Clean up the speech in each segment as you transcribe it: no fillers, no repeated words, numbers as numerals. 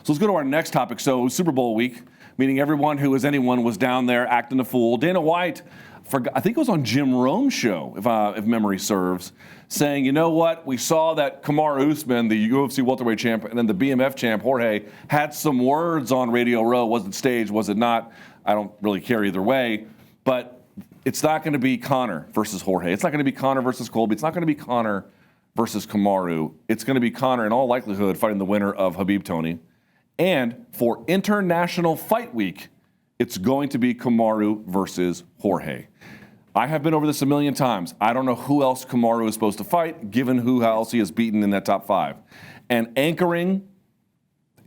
So let's go to our next topic. So Super Bowl week, meaning everyone who is anyone was down there acting a fool. Dana White, I think it was on Jim Rome's show, if memory serves, saying, you know what, we saw that Kamaru Usman, the UFC welterweight champ, and then the BMF champ, Jorge, had some words on Radio Row. Was it staged? Was it not? I don't really care either way. But it's not going to be Conor versus Jorge. It's not going to be Conor versus Colby. It's not going to be Conor versus Kamaru. It's going to be Conor, in all likelihood, fighting the winner of Khabib Tony. And for International Fight Week, it's going to be Kamaru versus Jorge. I have been over this a million times. I don't know who else Kamaru is supposed to fight, given who else he has beaten in that top 5. And anchoring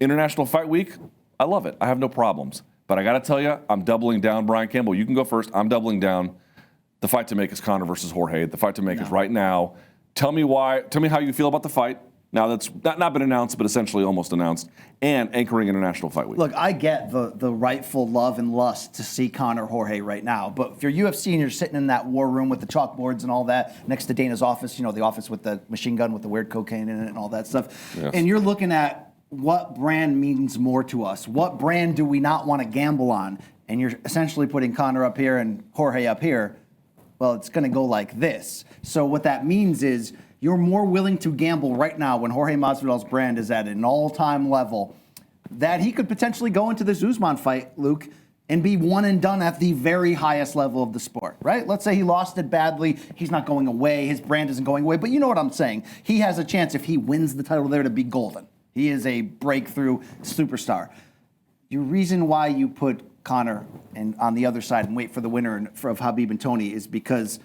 International Fight Week, I love it. I have no problems. But I got to tell you, I'm doubling down. Brian Campbell, you can go first. I'm doubling down. The fight to make is Conor versus Jorge. The fight to make is right now. Tell me why. Tell me how you feel about the fight. Now that's not been announced, but essentially almost announced, and anchoring International Fight Week. Look, I get the rightful love and lust to see Conor Jorge right now, but if you're UFC and you're sitting in that war room with the chalkboards and all that next to Dana's office, you know, the office with the machine gun with the weird cocaine in it and all that stuff, and you're looking at what brand means more to us, what brand do we not want to gamble on, and you're essentially putting Conor up here and Jorge up here, well, it's going to go like this. So what that means is you're more willing to gamble right now when Jorge Masvidal's brand is at an all-time level that he could potentially go into this Usman fight, Luke, and be one and done at the very highest level of the sport, right? Let's say he lost it badly. He's not going away. His brand isn't going away. But you know what I'm saying. He has a chance, if he wins the title there, to be golden. He is a breakthrough superstar. Your reason why you put Conor on the other side and wait for the winner of Khabib and Tony is because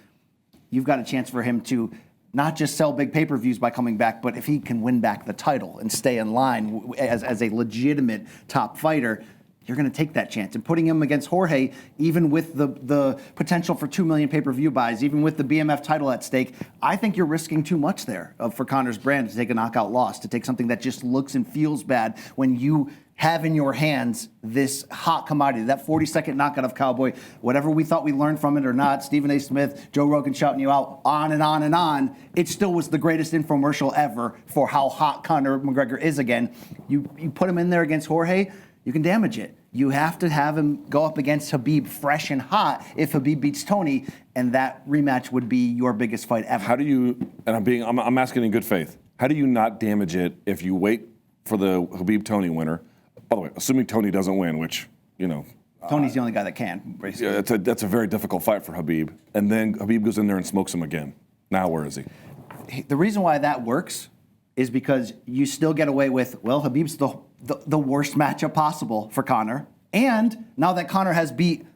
you've got a chance for him to not just sell big pay-per-views by coming back, but if he can win back the title and stay in line as a legitimate top fighter, you're going to take that chance. And putting him against Jorge, even with the potential for 2 million pay-per-view buys, even with the BMF title at stake, I think you're risking too much there for Conor's brand to take a knockout loss, to take something that just looks and feels bad when you have in your hands this hot commodity, that 40-second knockout of Cowboy, whatever we thought we learned from it or not, Stephen A. Smith, Joe Rogan shouting you out, on and on and on, it still was the greatest infomercial ever for how hot Conor McGregor is again. You put him in there against Jorge, you can damage it. You have to have him go up against Khabib fresh and hot if Khabib beats Tony, and that rematch would be your biggest fight ever. How do you, and I'm asking in good faith, how do you not damage it if you wait for the Khabib-Tony winner? By the way, assuming Tony doesn't win, which, you know. Tony's the only guy that can, basically. Yeah, that's a very difficult fight for Khabib. And then Khabib goes in there and smokes him again. Now where is he? The reason why that works is because you still get away with, well, Khabib's the worst matchup possible for Conor. And now that Conor has beat,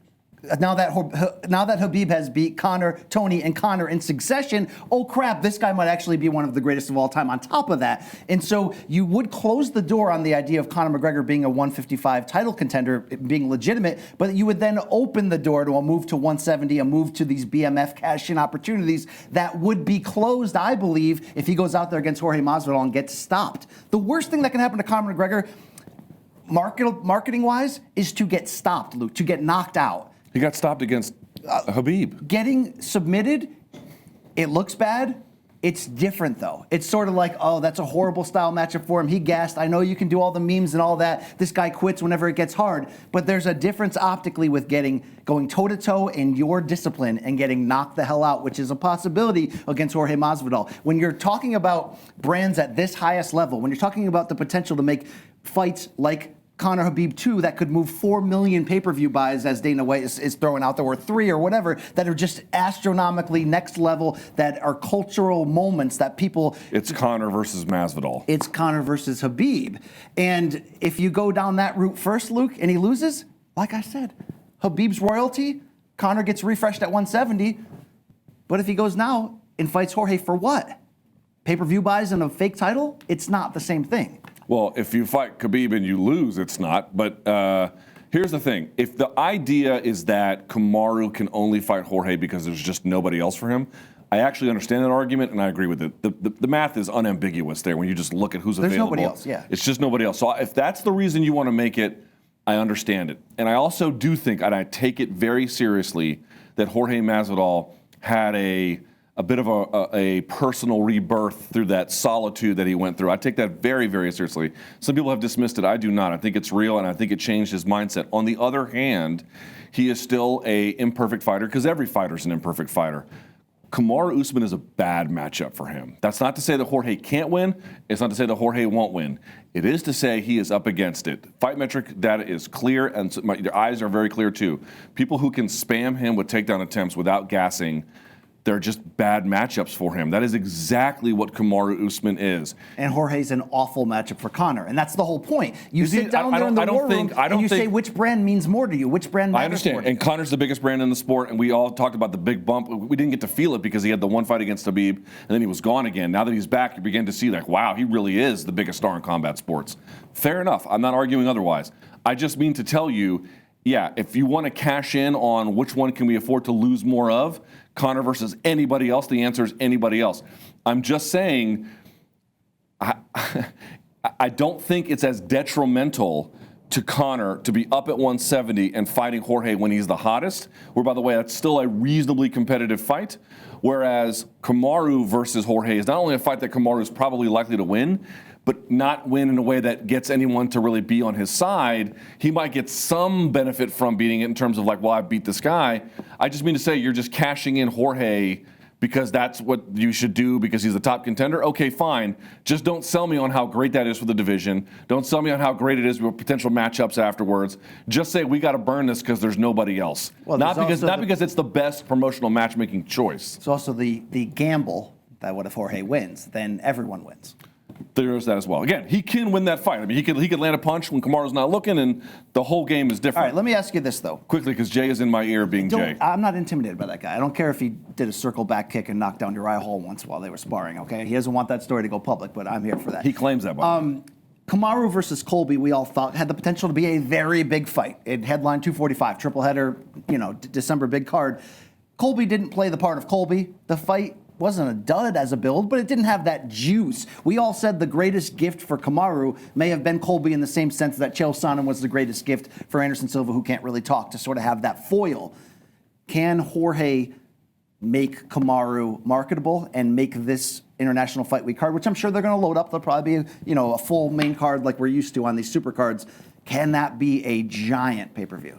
now that Khabib has beat Conor, Tony, and Conor in succession, oh crap, this guy might actually be one of the greatest of all time on top of that. And so you would close the door on the idea of Conor McGregor being a 155 title contender, being legitimate, but you would then open the door to a move to 170, a move to these BMF cash-in opportunities that would be closed, I believe, if he goes out there against Jorge Masvidal and gets stopped. The worst thing that can happen to Conor McGregor, marketing-wise, is to get stopped, Luke, to get knocked out. He got stopped against Khabib. Getting submitted, it looks bad. It's different, though. It's sort of like, oh, that's a horrible style matchup for him. He gassed. I know you can do all the memes and all that. This guy quits whenever it gets hard. But there's a difference optically with going toe-to-toe in your discipline and getting knocked the hell out, which is a possibility against Jorge Masvidal. When you're talking about brands at this highest level, when you're talking about the potential to make fights like Conor Khabib 2 that could move 4 million pay-per-view buys, as Dana White is throwing out there, or 3 or whatever, that are just astronomically next level, that are cultural moments that people... It's Conor versus Masvidal. It's Conor versus Khabib. And if you go down that route first, Luke, and he loses, like I said, Khabib's royalty, Conor gets refreshed at 170, but if he goes now and fights Jorge for what? Pay-per-view buys and a fake title? It's not the same thing. Well, if you fight Khabib and you lose, it's not. But here's the thing. If the idea is that Kamaru can only fight Jorge because there's just nobody else for him, I actually understand that argument, and I agree with it. The math is unambiguous there when you just look at who's available. There's nobody else, yeah. It's just nobody else. So if that's the reason you want to make it, I understand it. And I also do think, and I take it very seriously, that Jorge Masvidal had a a bit of a personal rebirth through that solitude that he went through. I take that very, very seriously. Some people have dismissed it. I do not. I think it's real, and I think it changed his mindset. On the other hand, he is still a imperfect fighter because every fighter is an imperfect fighter. Kamaru Usman is a bad matchup for him. That's not to say that Jorge can't win. It's not to say that Jorge won't win. It is to say he is up against it. Fight metric data is clear, and your eyes are very clear too. People who can spam him with takedown attempts without gassing, they're just bad matchups for him. That is exactly what Kamaru Usman is. And Jorge's an awful matchup for Conor, and that's the whole point. You Is sit he- down I there in the don't war think- room I don't and you say think- which brand means more to you, which brand matters I understand. more to you. And Conor's the biggest brand in the sport, and we all talked about the big bump. We didn't get to feel it because he had the one fight against Khabib, and then he was gone again. Now that he's back, you begin to see, like, wow, he really is the biggest star in combat sports. Fair enough. I'm not arguing otherwise. I just mean to tell you, yeah, if you want to cash in on which one can we afford to lose more of, Conor versus anybody else, the answer is anybody else. I'm just saying, I don't think it's as detrimental to Conor to be up at 170 and fighting Jorge when he's the hottest, where, by the way, that's still a reasonably competitive fight, whereas Kamaru versus Jorge is not only a fight that Kamaru is probably likely to win, but not win in a way that gets anyone to really be on his side. He might get some benefit from beating it in terms of like, well, I beat this guy. I just mean to say you're just cashing in Jorge because that's what you should do because he's the top contender. Okay, fine. Just don't sell me on how great that is for the division. Don't sell me on how great it is with potential matchups afterwards. Just say we got to burn this because there's nobody else. Well, not there's because it's the best promotional matchmaking choice. It's also the gamble that what if Jorge wins, then everyone wins. There's that as well. Again, he can win that fight. I mean, he could land a punch when Kamaru's not looking, and the whole game is different. All right, let me ask you this, though. Quickly, because Jay is in my ear being Jay. I'm not intimidated by that guy. I don't care if he did a circle back kick and knocked down Uriah Hall once while they were sparring, okay? He doesn't want that story to go public, but I'm here for that. He claims that, by the way. Kamaru versus Colby, we all thought had the potential to be a very big fight. It headlined 245, triple header, December big card. Colby didn't play the part of Colby. The fight wasn't a dud as a build, but it didn't have that juice. We all said the greatest gift for Kamaru may have been Colby in the same sense that Chael Sonnen was the greatest gift for Anderson Silva, who can't really talk, to sort of have that foil. Can Jorge make Kamaru marketable and make this international fight week card, which I'm sure they're going to load up? There'll probably be a full main card like we're used to on these super cards. Can that be a giant pay-per-view?